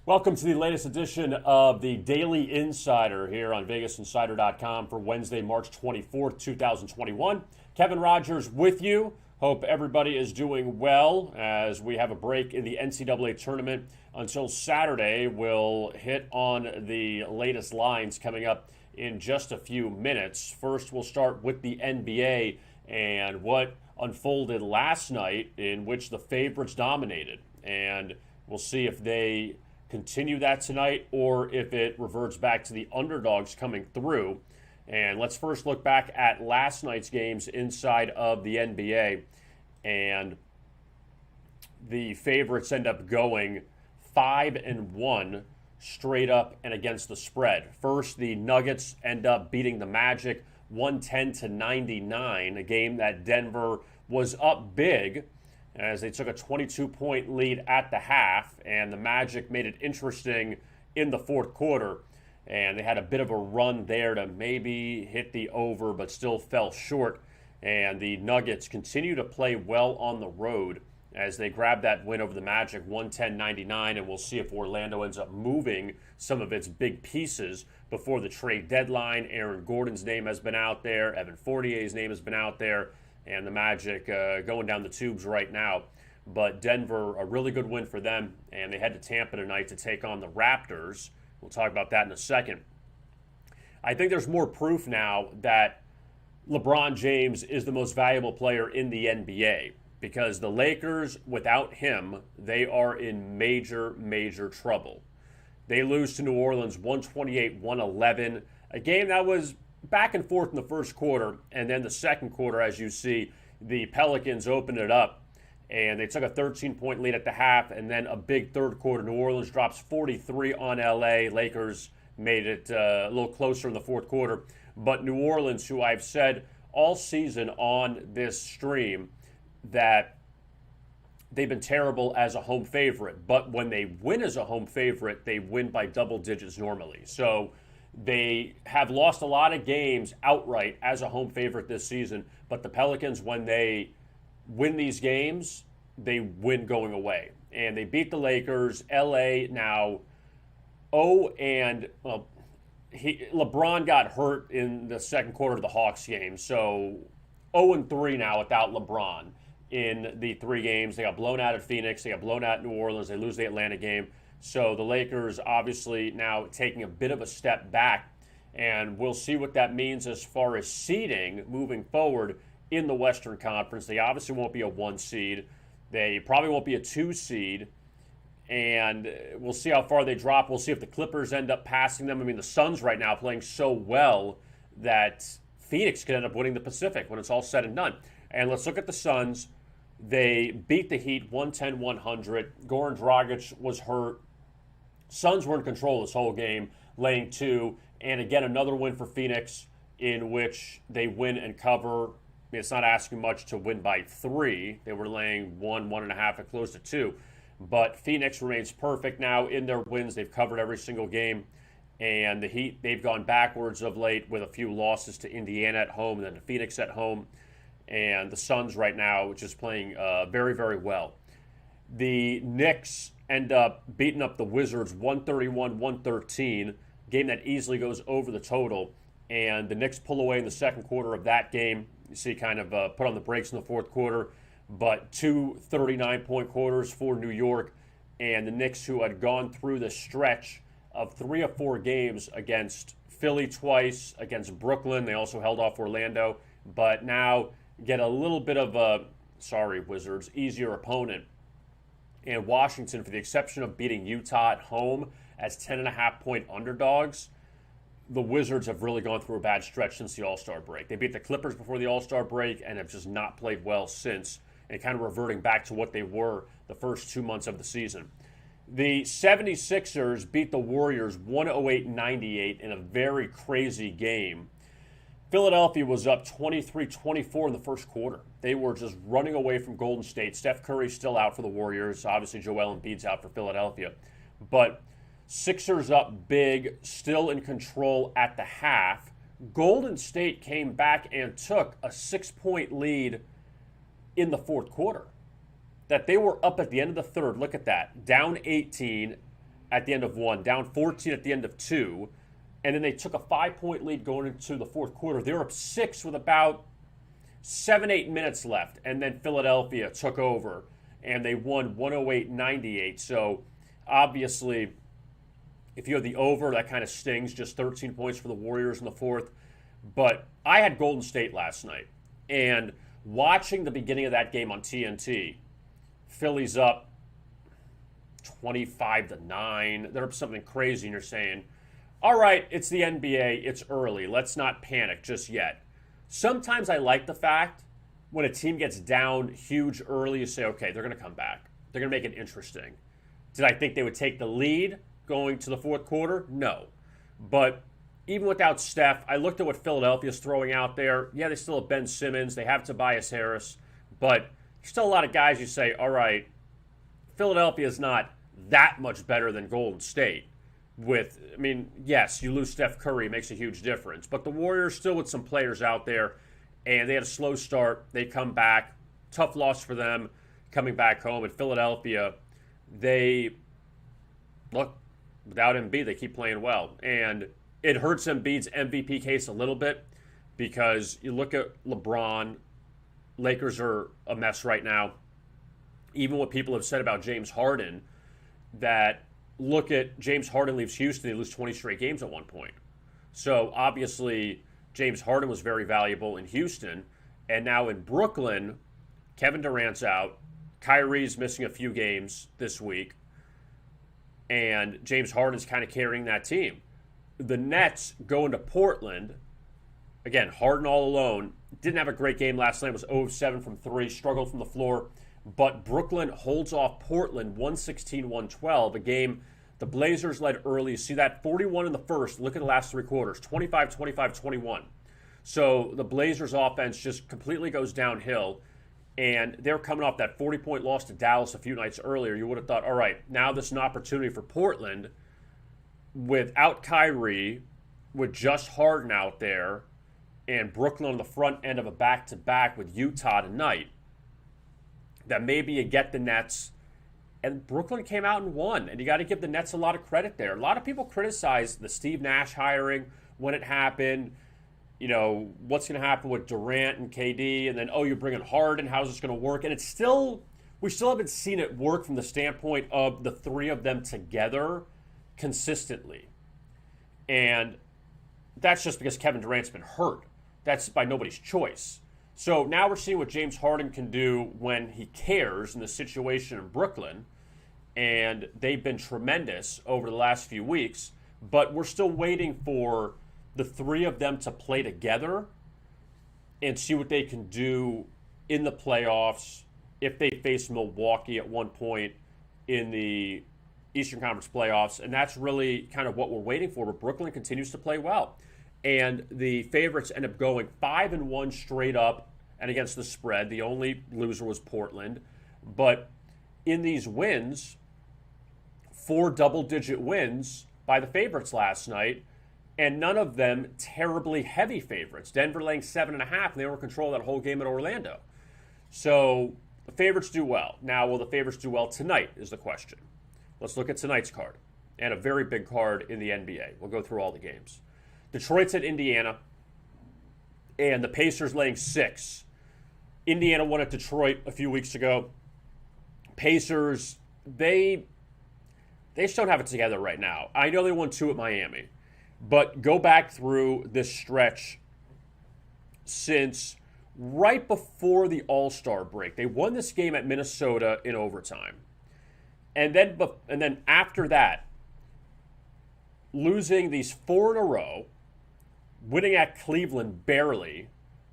Welcome to the latest edition of the Daily Insider here on VegasInsider.com for Wednesday, March 24th, 2021. Kevin Rogers with you. Hope everybody is doing well as we have a break in the NCAA Tournament until Saturday. We'll hit on the latest lines coming up in just a few minutes. First, we'll start with the NBA and what unfolded last night in which the favorites dominated. And we'll see if they continue that tonight or if it reverts back to the underdogs coming through. And let's first look back at last night's games inside of the NBA. And the favorites end up going 5-1 straight up and against the spread. First, the Nuggets end up beating the Magic 110-99, a game that Denver was up big as they took a 22-point lead at the half, and the Magic made it interesting in the fourth quarter. And they had a bit of a run there to maybe hit the over, but still fell short. And the Nuggets continue to play well on the road as they grab that win over the Magic, 110-99, and we'll see if Orlando ends up moving some of its big pieces before the trade deadline. Aaron Gordon's name has been out there. Evan Fournier's name has been out there. And the Magic going down the tubes right now. But Denver, a really good win for them. And they head to Tampa tonight to take on the Raptors. We'll talk about that in a second. I think there's more proof now that LeBron James is the most valuable player in the NBA. Because the Lakers, without him, they are in major, major trouble. They lose to New Orleans 128-111. A game that was back and forth in the first quarter, and then the second quarter, as you see, the Pelicans opened it up, and they took a 13-point lead at the half, and then a big third quarter. New Orleans drops 43 on LA. Lakers made it a little closer in the fourth quarter. But New Orleans, who I've said all season on this stream that they've been terrible as a home favorite, but when they win as a home favorite, they win by double digits normally. So they have lost a lot of games outright as a home favorite this season, but the Pelicans, when they win these games, they win going away. And they beat the Lakers. LA now LeBron got hurt in the second quarter of the Hawks game, so 0-3 now without LeBron in the three games. They got blown out at Phoenix. They got blown out at New Orleans. They lose the Atlanta game. So the Lakers obviously now taking a bit of a step back, and we'll see what that means as far as seeding moving forward in the Western Conference. They obviously won't be a 1 seed. They probably won't be a 2 seed, and we'll see how far they drop. We'll see if the Clippers end up passing them. I mean, the Suns right now playing so well that Phoenix could end up winning the Pacific when it's all said and done. And let's look at the Suns. They beat the Heat 110-100. Goran Dragic was hurt. Suns were in control this whole game, laying 2. And again, another win for Phoenix in which they win and cover. I mean, it's not asking much to win by 3. They were laying 1, 1.5, and close to 2. But Phoenix remains perfect now in their wins. They've covered every single game. And the Heat, they've gone backwards of late with a few losses to Indiana at home and then to Phoenix at home. And the Suns right now just playing very, very well. The Knicks end up beating up the Wizards 131-113, game that easily goes over the total. And the Knicks pull away in the second quarter of that game. You see kind of put on the brakes in the fourth quarter. But 2 39-point quarters for New York. And the Knicks, who had gone through the stretch of 3 of 4 games against Philly twice, against Brooklyn. They also held off Orlando. But now get a little bit of a, sorry, Wizards, easier opponent. And Washington, for the exception of beating Utah at home as 10.5-point underdogs, the Wizards have really gone through a bad stretch since the All-Star break. They beat the Clippers before the All-Star break and have just not played well since, and kind of reverting back to what they were the first 2 months of the season. The 76ers beat the Warriors 108-98 in a very crazy game. Philadelphia was up 23-24 in the first quarter. They were just running away from Golden State. Steph Curry's still out for the Warriors. Obviously, Joel Embiid's out for Philadelphia. But Sixers up big, still in control at the half. Golden State came back and took a 6-point lead in the fourth quarter. That they were up at the end of the third. Look at that. Down 18 at the end of one, down 14 at the end of two, and then they took a 5-point lead going into the fourth quarter. They were up 6 with about 7-8 minutes left, and then Philadelphia took over, and they won 108-98. So obviously, if you have the over, that kind of stings, just 13 points for the Warriors in the fourth. But I had Golden State last night, and watching the beginning of that game on TNT, Philly's up 25-9. They're up something crazy, and you're saying, all right, it's the NBA, it's early. Let's not panic just yet. Sometimes I like the fact when a team gets down huge early, you say, okay, they're going to come back. They're going to make it interesting. Did I think they would take the lead going to the fourth quarter? No. But even without Steph, I looked at what Philadelphia's throwing out there. Yeah, they still have Ben Simmons. They have Tobias Harris. But there's still a lot of guys you say, all right, Philadelphia is not that much better than Golden State. Yes, you lose Steph Curry, it makes a huge difference. But the Warriors still with some players out there, and they had a slow start. They come back. Tough loss for them coming back home. And Philadelphia, without Embiid, they keep playing well. And it hurts Embiid's MVP case a little bit because you look at LeBron, Lakers are a mess right now. Even what people have said about James Harden, that look at James Harden leaves Houston, they lose 20 straight games at one point. So obviously James Harden was very valuable in Houston, and now in Brooklyn, Kevin Durant's out, Kyrie's missing a few games this week, and James Harden's kind of carrying that team. The Nets go into Portland, again, Harden all alone, didn't have a great game last night, was 0 of 7 from 3, struggled from the floor, but Brooklyn holds off Portland 116-112, a game the Blazers led early. You see that 41 in the first. Look at the last three quarters, 25, 25, 21. So the Blazers offense just completely goes downhill, and they're coming off that 40-point loss to Dallas a few nights earlier. You would have thought, all right, now this is an opportunity for Portland without Kyrie, with just Harden out there, and Brooklyn on the front end of a back-to-back with Utah tonight, that maybe you get the Nets. And Brooklyn came out and won, and you got to give the Nets a lot of credit there. A lot of people criticize the Steve Nash hiring when it happened. You know, what's going to happen with Durant and KD, and then, you bring in Harden, how's this going to work? And we still haven't seen it work from the standpoint of the three of them together consistently. And that's just because Kevin Durant's been hurt. That's by nobody's choice. So now we're seeing what James Harden can do when he cares in the situation in Brooklyn, and they've been tremendous over the last few weeks, but we're still waiting for the three of them to play together and see what they can do in the playoffs if they face Milwaukee at one point in the Eastern Conference playoffs, and that's really kind of what we're waiting for, but Brooklyn continues to play well. And the favorites end up going 5-1 straight up and against the spread. The only loser was Portland. But in these wins, 4 double-digit wins by the favorites last night, and none of them terribly heavy favorites. Denver laying 7.5, and they were in control of that whole game at Orlando. So the favorites do well. Now, will the favorites do well tonight is the question. Let's look at tonight's card, and a very big card in the NBA. We'll go through all the games. Detroit's at Indiana, and the Pacers laying 6. Indiana won at Detroit a few weeks ago. Pacers, they just don't have it together right now. I know they won 2 at Miami, but go back through this stretch since right before the All-Star break. They won this game at Minnesota in overtime. And then after that, losing these 4 in a row, winning at Cleveland barely,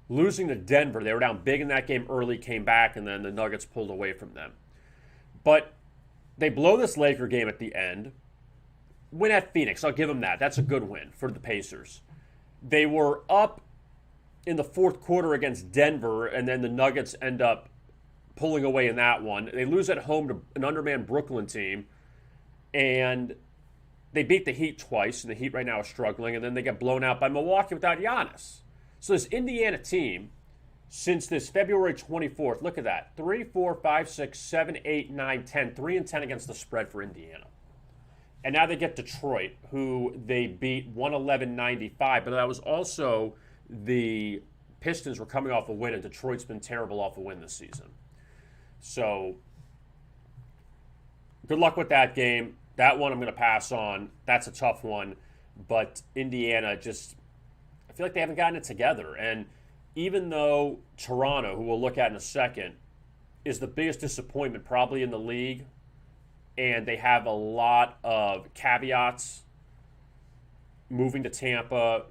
losing to Denver. They were down big in that game early, came back, and then the Nuggets pulled away from them. But they blow this Laker game at the end, win at Phoenix. I'll give them that. That's a good win for the Pacers. They were up in the fourth quarter against Denver, and then the Nuggets end up pulling away in that one. They lose at home to an undermanned Brooklyn team, and they beat the Heat twice, and the Heat right now is struggling, and then they get blown out by Milwaukee without Giannis. So this Indiana team, since this February 24th, look at that, 3, 4, 5, 6, 7, 8, 9, 10, 3-10 against the spread for Indiana. And now they get Detroit, who they beat 111-95. But that was also the Pistons were coming off a win, and Detroit's been terrible off a win this season. So good luck with that game. That one I'm going to pass on. That's a tough one. But Indiana just, I feel like they haven't gotten it together. And even though Toronto, who we'll look at in a second, is the biggest disappointment probably in the league, and they have a lot of caveats moving to Tampa,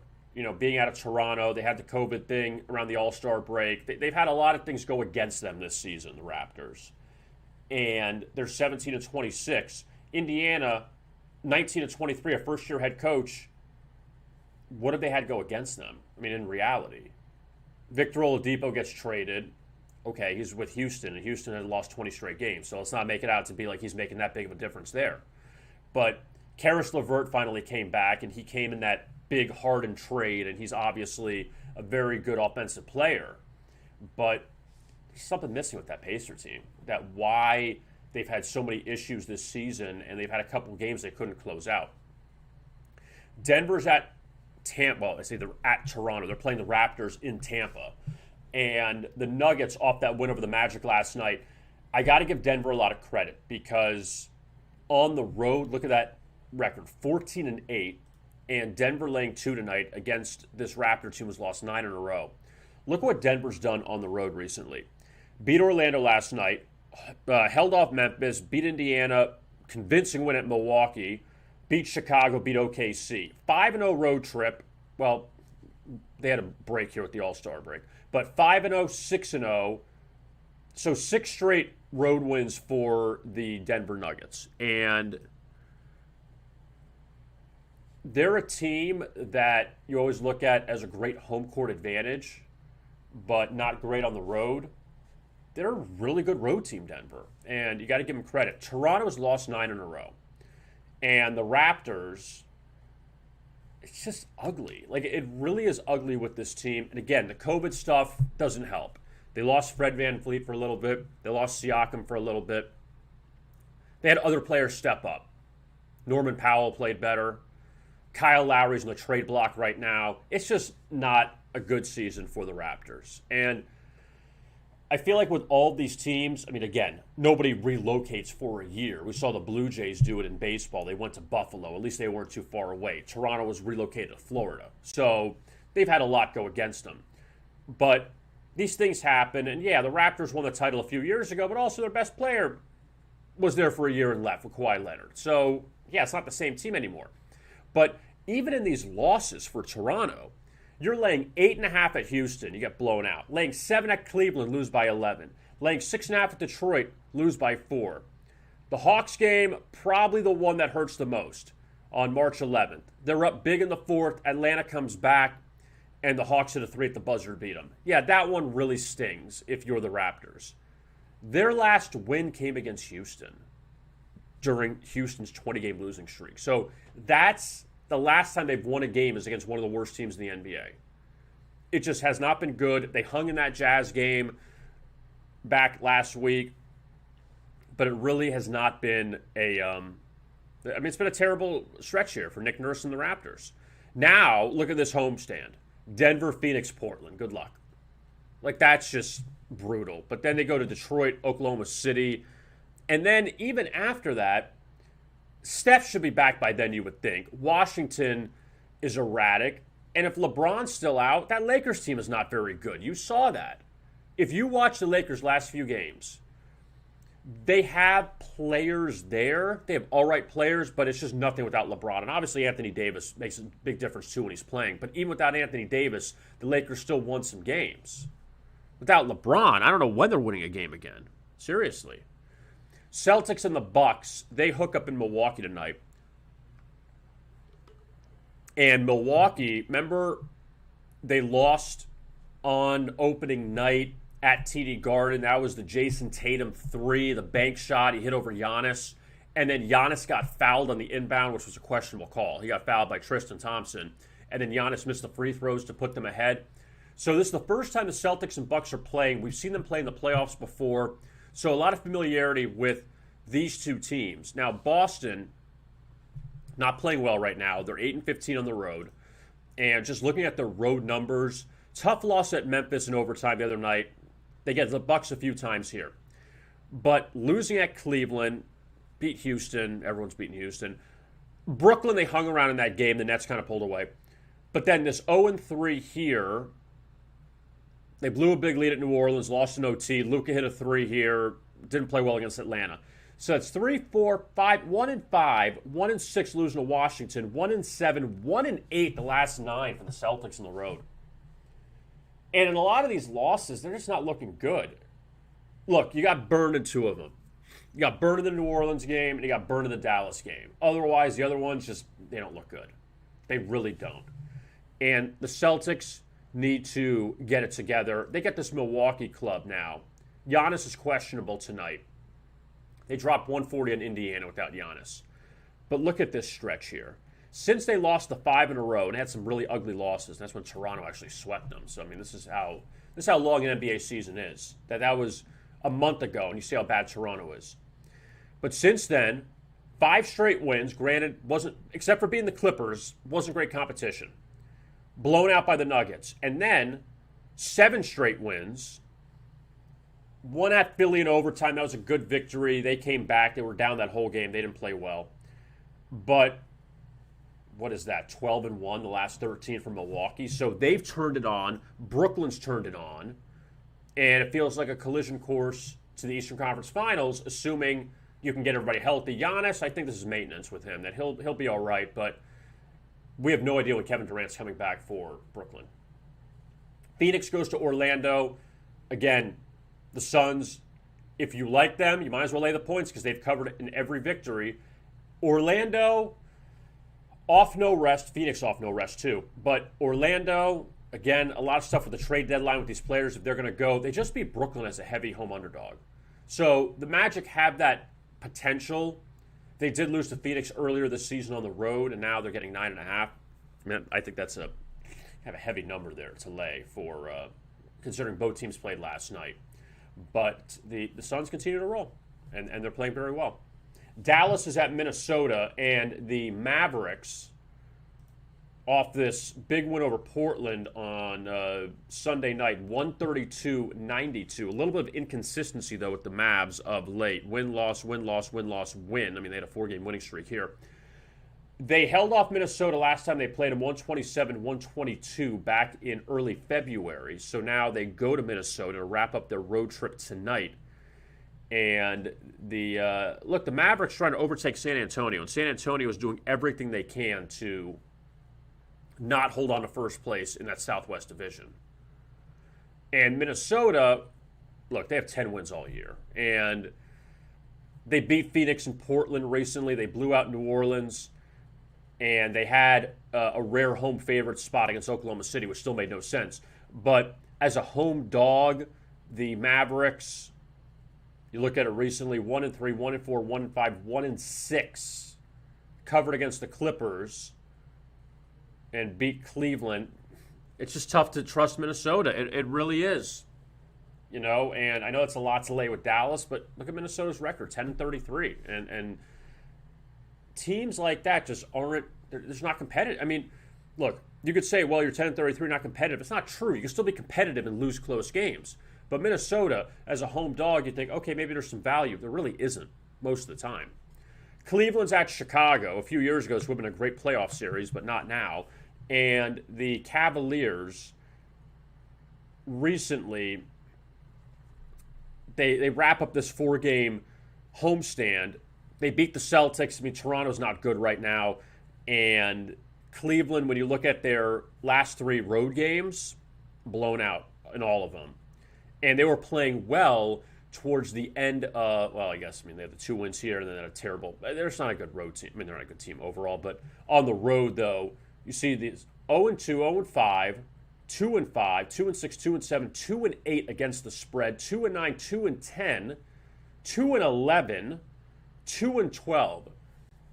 being out of Toronto. They had the COVID thing around the All-Star break. They've had a lot of things go against them this season, the Raptors. And they're 17-26. Indiana, 19-23, a first-year head coach. What have they had go against them? I mean, in reality. Victor Oladipo gets traded. Okay, he's with Houston, and Houston had lost 20 straight games, so let's not make it out to be like he's making that big of a difference there. But Karis LeVert finally came back, and he came in that big Harden trade, and he's obviously a very good offensive player. But there's something missing with that Pacer team, that why they've had so many issues this season, and they've had a couple of games they couldn't close out. Denver's at Tampa. Well, I say they're at Toronto. They're playing the Raptors in Tampa. And the Nuggets, off that win over the Magic last night, I got to give Denver a lot of credit because on the road, look at that record, 14-8, and Denver laying 2 tonight against this Raptor team who's lost 9 in a row. Look what Denver's done on the road recently. Beat Orlando last night, held off Memphis, beat Indiana, convincing win at Milwaukee, beat Chicago, beat OKC. 5-0 road trip. Well, they had a break here with the All-Star break. But 5-0, 6-0. So 6 straight road wins for the Denver Nuggets. And they're a team that you always look at as a great home court advantage, but not great on the road. They're a really good road team, Denver. And you got to give them credit. Toronto's lost 9 in a row. And the Raptors, it's just ugly. Like, it really is ugly with this team. And again, the COVID stuff doesn't help. They lost Fred VanVleet for a little bit. They lost Siakam for a little bit. They had other players step up. Norman Powell played better. Kyle Lowry's in the trade block right now. It's just not a good season for the Raptors. And I feel like with all these teams, I mean, again, nobody relocates for a year. We saw the Blue Jays do it in baseball. They went to Buffalo. At least they weren't too far away. Toronto was relocated to Florida. So they've had a lot go against them. But these things happen. And yeah, the Raptors won the title a few years ago, but also their best player was there for a year and left with Kawhi Leonard. So yeah, it's not the same team anymore. But even in these losses for Toronto, you're laying 8.5 at Houston, you get blown out. Laying 7 at Cleveland, lose by 11. Laying 6.5 at Detroit, lose by 4. The Hawks game, probably the one that hurts the most on March 11th. They're up big in the fourth. Atlanta comes back, and the Hawks hit a 3 at the buzzer to beat them. Yeah, that one really stings if you're the Raptors. Their last win came against Houston during Houston's 20-game losing streak. So that's the last time they've won a game is against one of the worst teams in the NBA. It just has not been good. They hung in that Jazz game back last week, but it really has not been it's been a terrible stretch here for Nick Nurse and the Raptors. Now, look at this homestand. Denver, Phoenix, Portland. Good luck. Like, that's just brutal. But then they go to Detroit, Oklahoma City, and then even after that, Steph should be back by then, you would think. Washington is erratic. And if LeBron's still out, that Lakers team is not very good. You saw that. If you watch the Lakers' last few games, they have players there. They have all right players, but it's just nothing without LeBron. And obviously Anthony Davis makes a big difference too when he's playing. But even without Anthony Davis, the Lakers still won some games. Without LeBron, I don't know when they're winning a game again. Seriously. Celtics and the Bucks, they hook up in Milwaukee tonight. And Milwaukee, remember, they lost on opening night at TD Garden. That was the Jason Tatum 3, the bank shot he hit over Giannis. And then Giannis got fouled on the inbound, which was a questionable call. He got fouled by Tristan Thompson. And then Giannis missed the free throws to put them ahead. So this is the first time the Celtics and Bucks are playing. We've seen them play in the playoffs before. So a lot of familiarity with these two teams. Now, Boston, not playing well right now. They're 8-15 on the road. And just looking at their road numbers, tough loss at Memphis in overtime the other night. They get the Bucks a few times here. But losing at Cleveland, beat Houston. Everyone's beating Houston. Brooklyn, they hung around in that game. The Nets kind of pulled away. But then this 0-3 here, they blew a big lead at New Orleans, lost in OT. Luka hit a 3 here, didn't play well against Atlanta. So it's 3, 4, 5, 1-5, 1-6 losing to Washington, 1-7, 1-8 the last 9 for the Celtics on the road. And in a lot of these losses, they're just not looking good. Look, you got burned in 2 of them. You got burned in the New Orleans game, and you got burned in the Dallas game. Otherwise, the other ones just, they don't look good. They really don't. And the Celtics need to get it together. They get this Milwaukee club now. Giannis is questionable tonight. They dropped 140 on Indiana without Giannis. But look at this stretch here. Since they lost the 5 in a row and had some really ugly losses, and that's when Toronto actually swept them. So, I mean, this is how long an NBA season is. That was a month ago, and you see how bad Toronto is. But since then, 5 straight wins. Granted, wasn't, except for being the Clippers, wasn't great competition. Blown out by the Nuggets. And then 7 straight wins. 1 at Philly in overtime. That was a good victory. They came back. They were down that whole game. They didn't play well. But what is that? 12-1 the last 13 from Milwaukee. So they've turned it on. Brooklyn's turned it on. And it feels like a collision course to the Eastern Conference Finals, assuming you can get everybody healthy. Giannis, I think this is maintenance with him. That he'll be all right, but we have no idea when Kevin Durant's coming back for Brooklyn. Phoenix goes to Orlando. Again, the Suns, if you like them, you might as well lay the points because they've covered it in every victory. Orlando, off no rest. Phoenix off no rest too. But Orlando, again, a lot of stuff with the trade deadline with these players. If they're going to go, they just beat Brooklyn as a heavy home underdog. So the Magic have that potential. They did lose to Phoenix earlier this season on the road, and now they're getting 9.5. Man, I think that's a heavy number there to lay for considering both teams played last night. But the Suns continue to roll, and they're playing very well. Dallas is at Minnesota, and the Mavericks, off this big win over Portland on Sunday night, 132-92. A little bit of inconsistency, though, with the Mavs of late. Win, loss, win, loss, win, loss, win. I mean, they had a 4-game winning streak here. They held off Minnesota last time they played them 127-122 back in early February. So now they go to Minnesota to wrap up their road trip tonight. And the Mavericks trying to overtake San Antonio. And San Antonio is doing everything they can to not hold on to first place in that Southwest Division. And Minnesota, look, they have 10 wins all year. And they beat Phoenix and Portland recently. They blew out New Orleans. And they had a rare home favorite spot against Oklahoma City, which still made no sense. But as a home dog, the Mavericks, you look at it recently, 1-3, 1-4, 1-5, 1-6, covered against the Clippers and beat Cleveland. It's just tough to trust Minnesota. It really is. You know, and I know it's a lot to lay with Dallas, but look at Minnesota's record, 10-33. And teams like that just aren't, they're just not competitive. I mean, look, you could say, well, you're 10-33, not competitive. It's not true. You can still be competitive and lose close games. But Minnesota, as a home dog, you think, okay, maybe there's some value. There really isn't most of the time. Cleveland's at Chicago. A few years ago, this would have been a great playoff series, but not now. And the Cavaliers recently, they wrap up this 4-game homestand. They beat the Celtics. I mean, Toronto's not good right now. And Cleveland, when you look at their last 3 road games, blown out in all of them. And they were playing well towards the end of, well, I guess, they have the 2 wins here and then a terrible, they're not a good road team. I mean, they're not a good team overall. But on the road, though, you see these 0-2, 0-5, 2-5, 2-6, 2-7, 2-8 against the spread, 2-9, 2-10, 2-11, 2-12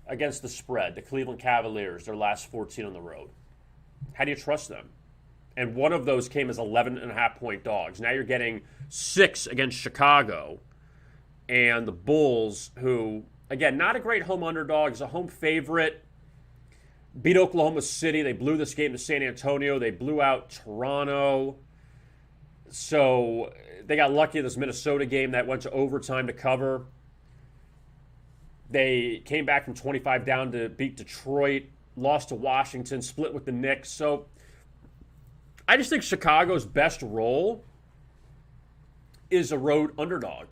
against the spread. The Cleveland Cavaliers, their last 14 on the road. How do you trust them? And one of those came as 11.5-point dogs. Now you're getting 6 against Chicago. And the Bulls, who, again, not a great home underdog, is a home favorite. beat Oklahoma City. They blew this game to San Antonio. They blew out Toronto. So they got lucky in this Minnesota game that went to overtime to cover. They came back from 25 down to beat Detroit, lost to Washington, split with the Knicks. So I just think Chicago's best role is a road underdog.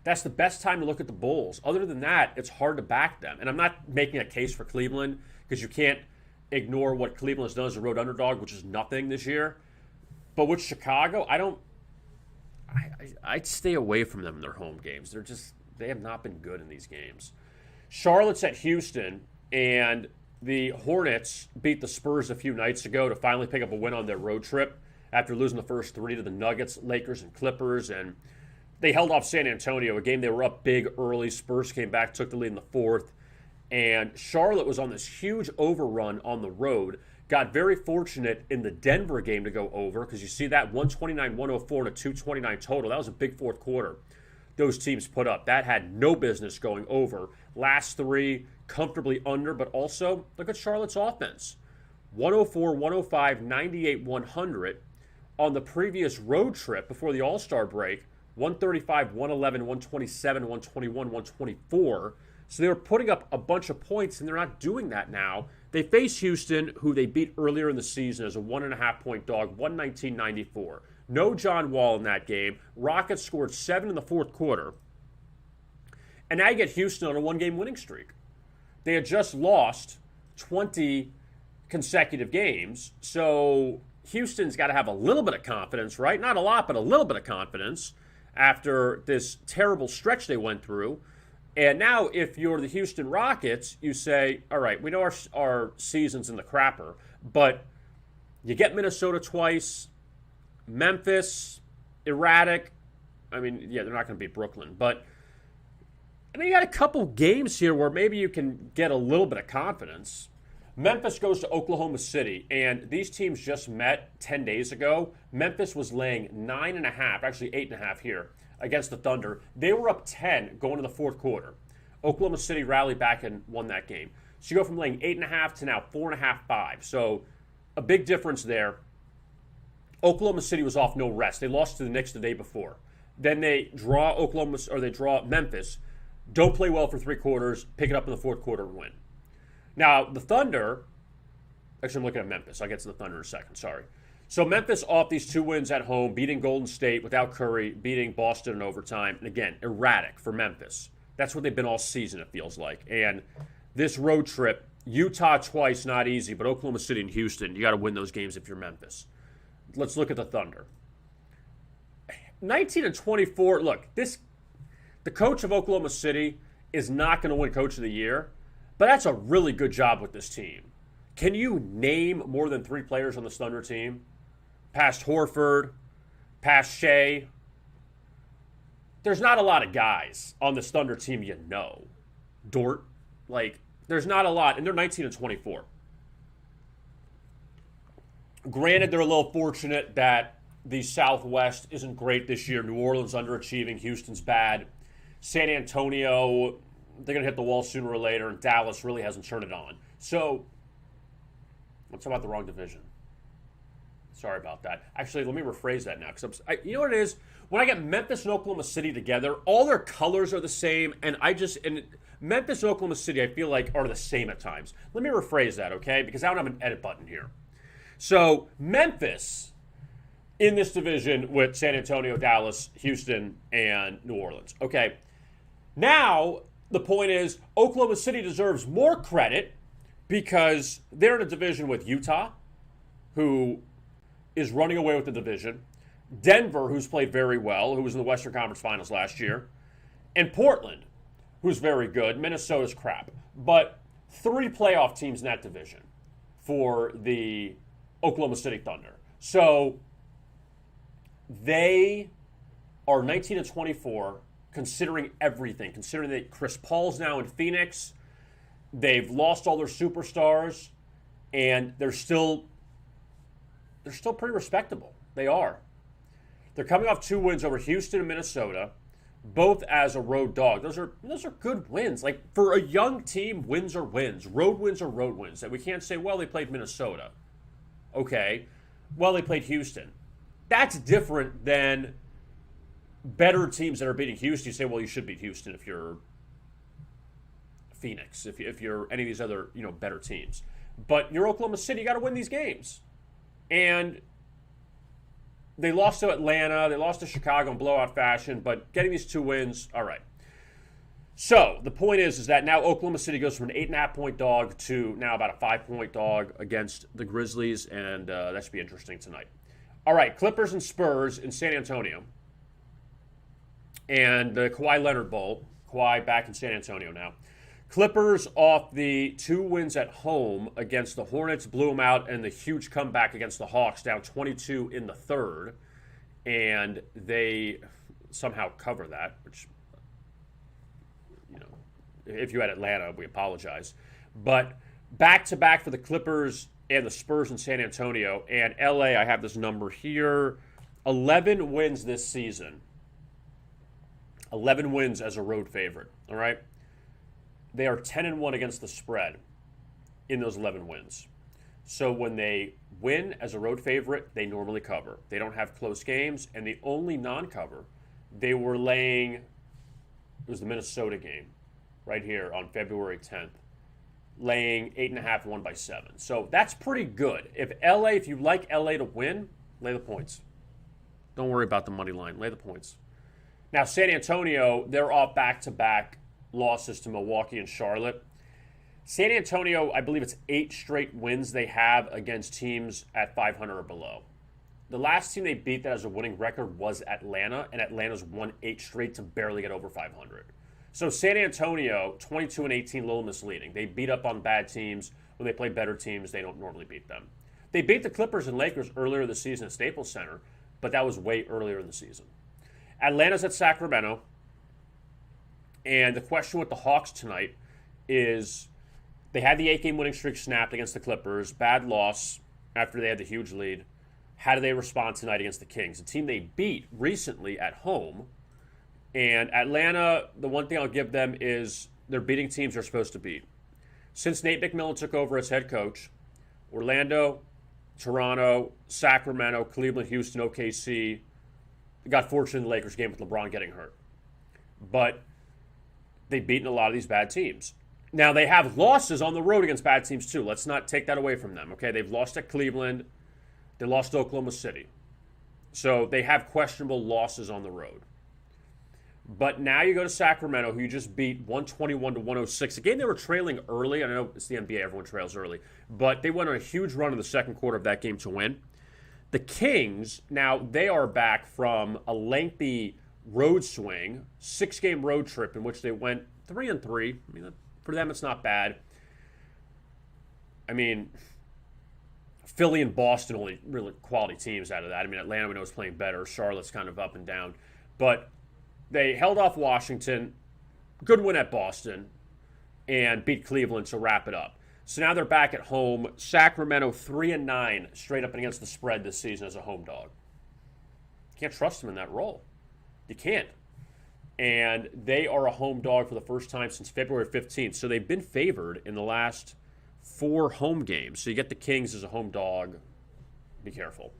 That's the best time to look at the Bulls. Other than that, it's hard to back them. And I'm not making a case for Cleveland because you can't ignore what Cleveland has done as a road underdog, which is nothing this year. But with Chicago, I'd stay away from them in their home games. They have not been good in these games. Charlotte's at Houston, and the Hornets beat the Spurs a few nights ago to finally pick up a win on their road trip after losing the first 3 to the Nuggets, Lakers, and Clippers. And they held off San Antonio, a game they were up big early. Spurs came back, took the lead in the fourth. And Charlotte was on this huge overrun on the road. Got very fortunate in the Denver game to go over because you see that 129-104 and a 229 total. That was a big fourth quarter those teams put up. That had no business going over. Last 3 comfortably under, but also look at Charlotte's offense. 104, 105, 98, 100 on the previous road trip before the All-Star break. 135, 111, 127, 121, 124. So they were putting up a bunch of points, and they're not doing that now. They face Houston, who they beat earlier in the season as a 1.5-point dog, 119-94. No John Wall in that game. Rockets scored 7 in the fourth quarter. And now you get Houston on a 1-game winning streak. They had just lost 20 consecutive games. So Houston's got to have a little bit of confidence, right? Not a lot, but a little bit of confidence after this terrible stretch they went through. And now if you're the Houston Rockets, you say, all right, we know our season's in the crapper, but you get Minnesota twice, Memphis, erratic. I mean, yeah, they're not going to beat Brooklyn, but I mean, you got a couple games here where maybe you can get a little bit of confidence. Memphis goes to Oklahoma City, and these teams just met 10 days ago. Memphis was laying 9.5, actually 8.5 here, against the Thunder. They were up 10 going to the fourth quarter. Oklahoma City rallied back and won that game. So you go from laying 8.5 to now 4.5, 5. So a big difference there. Oklahoma City was off no rest. They lost to the Knicks the day before. Then they draw Memphis. Don't play well for 3 quarters, pick it up in the fourth quarter and win. Now, the Thunder, actually I'm looking at Memphis. I'll get to the Thunder in a second, sorry. So Memphis off these 2 wins at home, beating Golden State without Curry, beating Boston in overtime. And again, erratic for Memphis. That's what they've been all season, it feels like. And this road trip, Utah twice, not easy, but Oklahoma City and Houston, you got to win those games if you're Memphis. Let's look at the Thunder. 19-24, look, the coach of Oklahoma City is not going to win Coach of the Year, but that's a really good job with this team. Can you name more than 3 players on this Thunder team? Past Horford, past Shea. There's not a lot of guys on this Thunder team you know. Dort. There's not a lot, and they're 19-24. Granted, they're a little fortunate that the Southwest isn't great this year. New Orleans underachieving, Houston's bad. San Antonio, they're going to hit the wall sooner or later, and Dallas really hasn't turned it on. So, let's talk about the wrong division. Sorry about that. Actually, let me rephrase that now. Because you know what it is? When I get Memphis and Oklahoma City together, all their colors are the same, and Memphis and Oklahoma City, I feel like, are the same at times. Let me rephrase that, okay? Because I don't have an edit button here. So, Memphis in this division with San Antonio, Dallas, Houston, and New Orleans. Okay. Now, the point is, Oklahoma City deserves more credit because they're in a division with Utah, who is running away with the division, Denver, who's played very well, who was in the Western Conference Finals last year, and Portland, who's very good. Minnesota's crap. But 3 playoff teams in that division for the Oklahoma City Thunder. So they are 19-24, considering everything, considering that Chris Paul's now in Phoenix, they've lost all their superstars, and they're still pretty respectable. They are. They're coming off 2 wins over Houston and Minnesota, both as a road dog. Those are good wins. Like, for a young team, wins are wins. Road wins are road wins. That we can't say, well, they played Minnesota. Okay. Well, they played Houston. That's different than better teams that are beating Houston. You say, well, you should beat Houston if you're Phoenix, if you're any of these other, better teams. But you're Oklahoma City, you got to win these games. And they lost to Atlanta, they lost to Chicago in blowout fashion, but getting these 2 wins, all right. So the point is that now Oklahoma City goes from an 8.5-point dog to now about a 5-point dog against the Grizzlies, and that should be interesting tonight. All right, Clippers and Spurs in San Antonio. And the Kawhi Leonard Bowl. Kawhi back in San Antonio now. Clippers off the 2 wins at home against the Hornets, blew them out, and the huge comeback against the Hawks, down 22 in the third. And they somehow cover that, which, if you had Atlanta, we apologize. But back-to-back for the Clippers and the Spurs in San Antonio. And LA, I have this number here, 11 wins this season. 11 wins as a road favorite, all right? They are 10-1 against the spread in those 11 wins. So when they win as a road favorite, they normally cover. They don't have close games, and the only non-cover, they were laying, it was the Minnesota game right here on February 10th, laying 8.5, won by 7. So that's pretty good. If you like LA to win, lay the points. Don't worry about the money line. Lay the points. Now, San Antonio, they're off back-to-back losses to Milwaukee and Charlotte. San Antonio, I believe it's 8 straight wins they have against teams at 500 or below. The last team they beat that has a winning record was Atlanta, and Atlanta's won 8 straight to barely get over 500. So San Antonio, 22-18, a little misleading. They beat up on bad teams. When they play better teams, they don't normally beat them. They beat the Clippers and Lakers earlier this season at Staples Center, but that was way earlier in the season. Atlanta's at Sacramento. And the question with the Hawks tonight is they had the 8-game winning streak snapped against the Clippers. Bad loss after they had the huge lead. How do they respond tonight against the Kings? A team they beat recently at home. And Atlanta, the one thing I'll give them is they're beating teams they're supposed to beat. Since Nate McMillan took over as head coach, Orlando, Toronto, Sacramento, Cleveland, Houston, OKC, got fortunate in the Lakers game with LeBron getting hurt. But they've beaten a lot of these bad teams. Now, they have losses on the road against bad teams, too. Let's not take that away from them, okay? They've lost at Cleveland. They lost to Oklahoma City. So they have questionable losses on the road. But now you go to Sacramento, who you just beat 121-106. A game they were trailing early. I know it's the NBA, everyone trails early. But they went on a huge run in the second quarter of that game to win. The Kings, now they are back from a lengthy road swing, 6-game road trip in which they went 3-3. I mean, for them, it's not bad. I mean, Philly and Boston only really quality teams out of that. I mean, Atlanta we know is playing better. Charlotte's kind of up and down. But they held off Washington, good win at Boston, and beat Cleveland to wrap it up. So now they're back at home. Sacramento 3-9 straight up and against the spread this season as a home dog. Can't trust them in that role. You can't. And they are a home dog for the first time since February 15th. So they've been favored in the last 4 home games. So you get the Kings as a home dog. Be careful.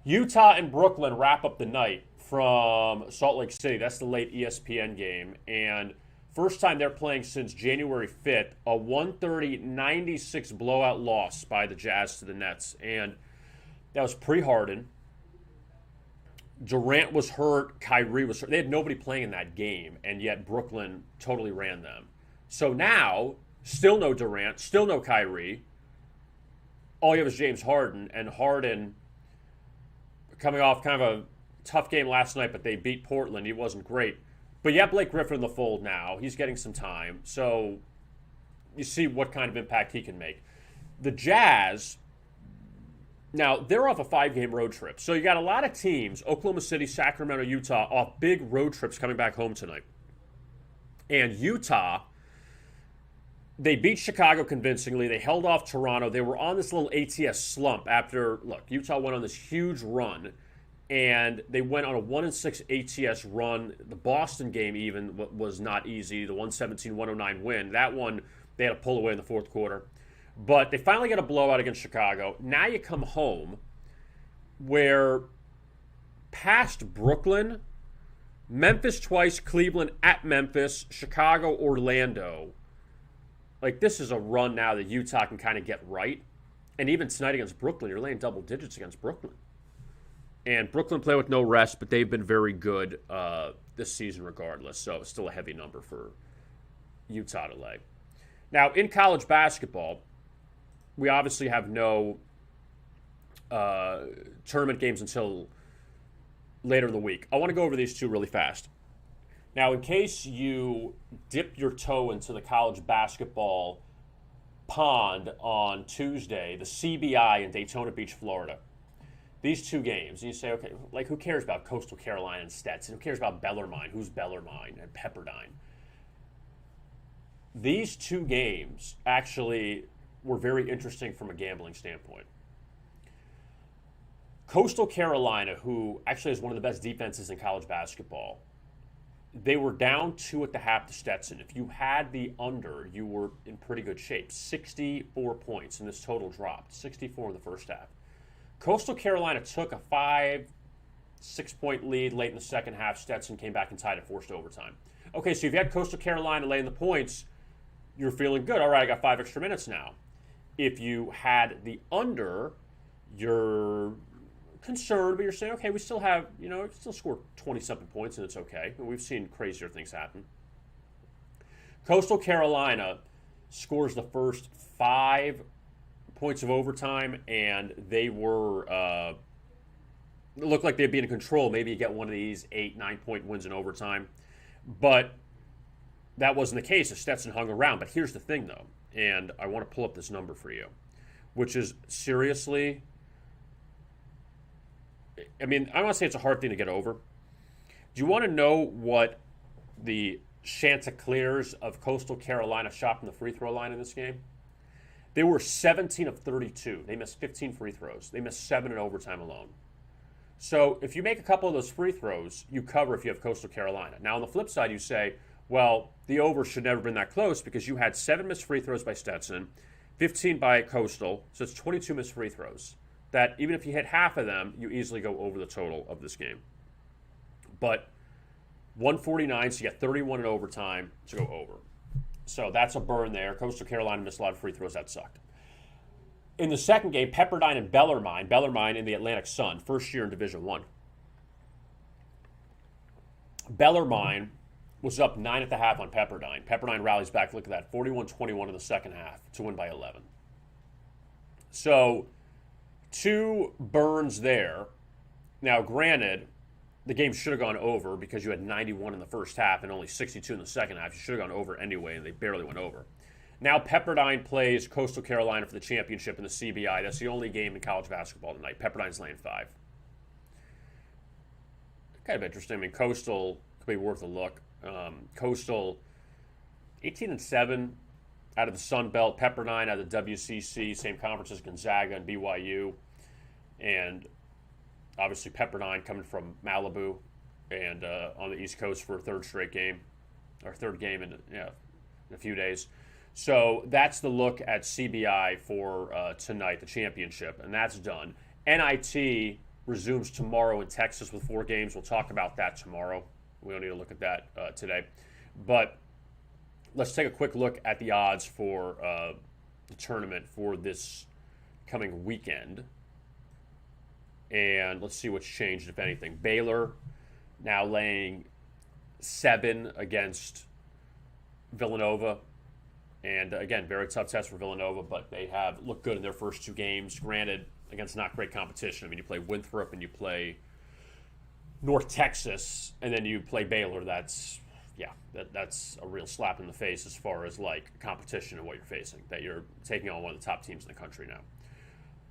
Utah and Brooklyn wrap up the night from Salt Lake City. That's the late ESPN game. And first time they're playing since January 5th, a 130-96 blowout loss by the Jazz to the Nets. And that was pre-Harden. Durant was hurt. Kyrie was hurt. They had nobody playing in that game, and yet Brooklyn totally ran them. So now, still no Durant, still no Kyrie. All you have is James Harden, and Harden coming off kind of a tough game last night, but they beat Portland. He wasn't great. But you have Blake Griffin in the fold now. He's getting some time. So you see what kind of impact he can make. The Jazz, now they're off a 5-game road trip. So you got a lot of teams, Oklahoma City, Sacramento, Utah, off big road trips coming back home tonight. And Utah, they beat Chicago convincingly. They held off Toronto. They were on this little ATS slump after, look, Utah went on this huge run and they went on a 1-6 ATS run. The Boston game even was not easy. The 117-109 win. That one, they had to pull away in the fourth quarter. But they finally get a blowout against Chicago. Now you come home where past Brooklyn, Memphis twice, Cleveland at Memphis, Chicago, Orlando. Like, this is a run now that Utah can kind of get right. And even tonight against Brooklyn, you're laying double digits against Brooklyn. And Brooklyn play with no rest, but they've been very good this season regardless. So it's still a heavy number for Utah to lay. Now, in college basketball, we obviously have no tournament games until later in the week. I want to go over these two really fast. Now, in case you dipped your toe into the college basketball pond on Tuesday, the CBI in Daytona Beach, Florida. These two games, and you say, okay, like, who cares about Coastal Carolina and Stetson? Who cares about Bellarmine? Who's Bellarmine and Pepperdine? These two games actually were very interesting from a gambling standpoint. Coastal Carolina, who actually is one of the best defenses in college basketball, they were down 2 at the half to Stetson. If you had the under, you were in pretty good shape. 64 points, and this total dropped. 64 in the first half. Coastal Carolina took a 5-6-point lead late in the second half. Stetson came back and tied it, forced overtime. Okay, so if you had Coastal Carolina laying the points, you're feeling good. All right, I got 5 extra minutes now. If you had the under, you're concerned, but you're saying, okay, we still have, still score 20-something points, and it's okay. And we've seen crazier things happen. Coastal Carolina scores the first 5 points of overtime, and they were, it looked like they'd be in control. Maybe you get one of these 8-9-point wins in overtime. But that wasn't the case as Stetson hung around. But here's the thing, though, and I want to pull up this number for you, which is seriously, I mean, I don't want to say it's a hard thing to get over. Do you want to know what the Chanticleers of Coastal Carolina shot from the free throw line in this game? They were 17 of 32. They missed 15 free throws. They missed 7 in overtime alone. So if you make a couple of those free throws, you cover if you have Coastal Carolina. Now, on the flip side, you say, well, the over should never have been that close because you had 7 missed free throws by Stetson, 15 by Coastal, so it's 22 missed free throws. That even if you hit half of them, you easily go over the total of this game. But 149, so you get 31 in overtime to go over. So that's a burn there. Coastal Carolina missed a lot of free throws. That sucked. In the second game, Pepperdine and Bellarmine in the Atlantic Sun, first year in Division I. Bellarmine was up 9 at the half on Pepperdine. Pepperdine rallies back. Look at that, 41-21 in the second half to win by 11. So 2 burns there. Now, granted, the game should have gone over because you had 91 in the first half and only 62 in the second half. You should have gone over anyway, and they barely went over. Now Pepperdine plays Coastal Carolina for the championship in the CBI. That's the only game in college basketball tonight. Pepperdine's laying 5. Kind of interesting. I mean, Coastal could be worth a look. Coastal, 18-7 out of the Sun Belt. Pepperdine out of the WCC, same conference as Gonzaga and BYU. And obviously Pepperdine coming from Malibu and on the East Coast for a third game in a few days. So that's the look at CBI for tonight, the championship, and that's done. NIT resumes tomorrow in Texas with 4 games. We'll talk about that tomorrow. We don't need to look at that today. But let's take a quick look at the odds for the tournament for this coming weekend. And let's see what's changed, if anything. Baylor now laying 7 against Villanova. And again, very tough test for Villanova, but they have looked good in their first 2 games. Granted, against not great competition. I mean, you play Winthrop and you play North Texas, and then you play Baylor. That's a real slap in the face as far as like competition and what you're facing. That you're taking on one of the top teams in the country now.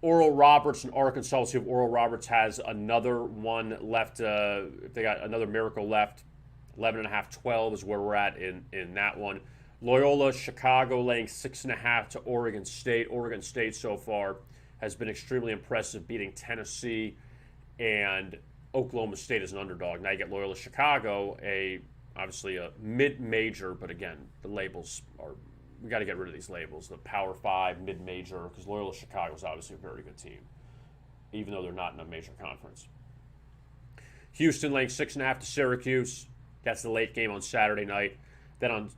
Oral Roberts and Arkansas. Let's see if Oral Roberts has another one left. If they got another miracle left, 11.5, 12 is where we're at in that one. Loyola Chicago laying 6.5 to Oregon State. Oregon State so far has been extremely impressive, beating Tennessee and Oklahoma State as an underdog. Now you get Loyola Chicago, obviously a mid-major, but again, the labels are, we got to get rid of these labels. The Power 5, mid-major, because Loyola Chicago is obviously a very good team, even though they're not in a major conference. Houston laying 6.5 to Syracuse. That's the late game on Saturday night. Then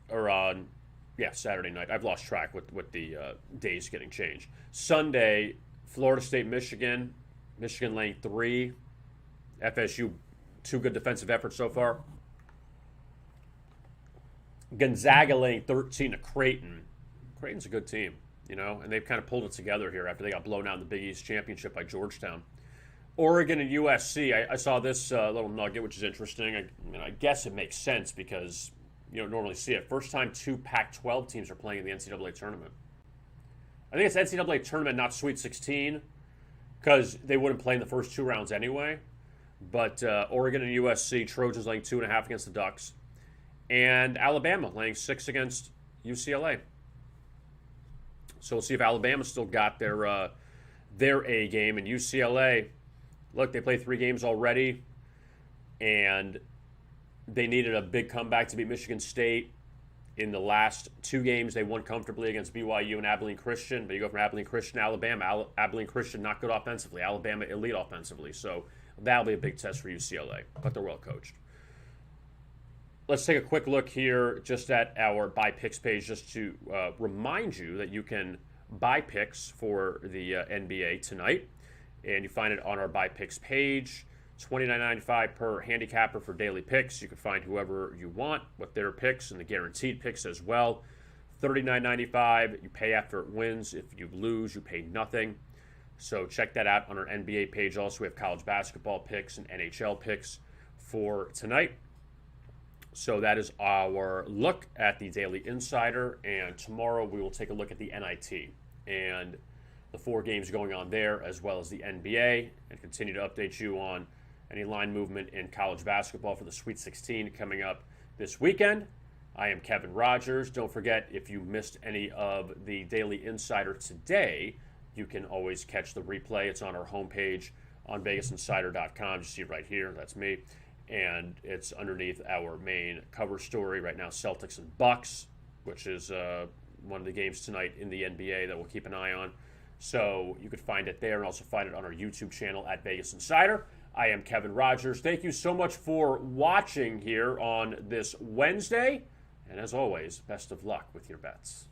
Saturday night. I've lost track with the days getting changed. Sunday, Florida State, Michigan. Michigan laying 3. FSU, 2 good defensive efforts so far. Gonzaga laying 13 to Creighton. Creighton's a good team, and they've kind of pulled it together here after they got blown out in the Big East Championship by Georgetown. Oregon and USC, I saw this little nugget, which is interesting. I guess it makes sense because you don't normally see it. First time 2 Pac-12 teams are playing in the NCAA Tournament. I think it's NCAA Tournament, not Sweet 16, because they wouldn't play in the first 2 rounds anyway. But Oregon and USC, Trojans laying 2.5 against the Ducks. And Alabama laying 6 against UCLA. So we'll see if Alabama still got their A game. And UCLA, look, they played 3 games already, and they needed a big comeback to beat Michigan State. In the last 2 games, they won comfortably against BYU and Abilene Christian. But you go from Abilene Christian to Alabama. Abilene Christian not good offensively. Alabama elite offensively. So that'll be a big test for UCLA. But they're well coached. Let's take a quick look here just at our buy picks page just to remind you that you can buy picks for the NBA tonight. And you find it on our buy picks page. It's $29.95 per handicapper for daily picks. You can find whoever you want with their picks and the guaranteed picks as well. $39.95. You pay after it wins. If you lose, you pay nothing. So check that out on our NBA page. Also, we have college basketball picks and NHL picks for tonight. So that is our look at the Daily Insider, and tomorrow we will take a look at the NIT and the 4 games going on there, as well as the NBA, and continue to update you on any line movement in college basketball for the Sweet 16 coming up this weekend. I am Kevin Rogers. Don't forget, if you missed any of the Daily Insider today, you can always catch the replay. It's on our homepage on VegasInsider.com. You see it right here. That's me. And it's underneath our main cover story right now, Celtics and Bucks, which is one of the games tonight in the NBA that we'll keep an eye on. So you could find it there and also find it on our YouTube channel at Vegas Insider. I am Kevin Rogers. Thank you so much for watching here on this Wednesday. And as always, best of luck with your bets.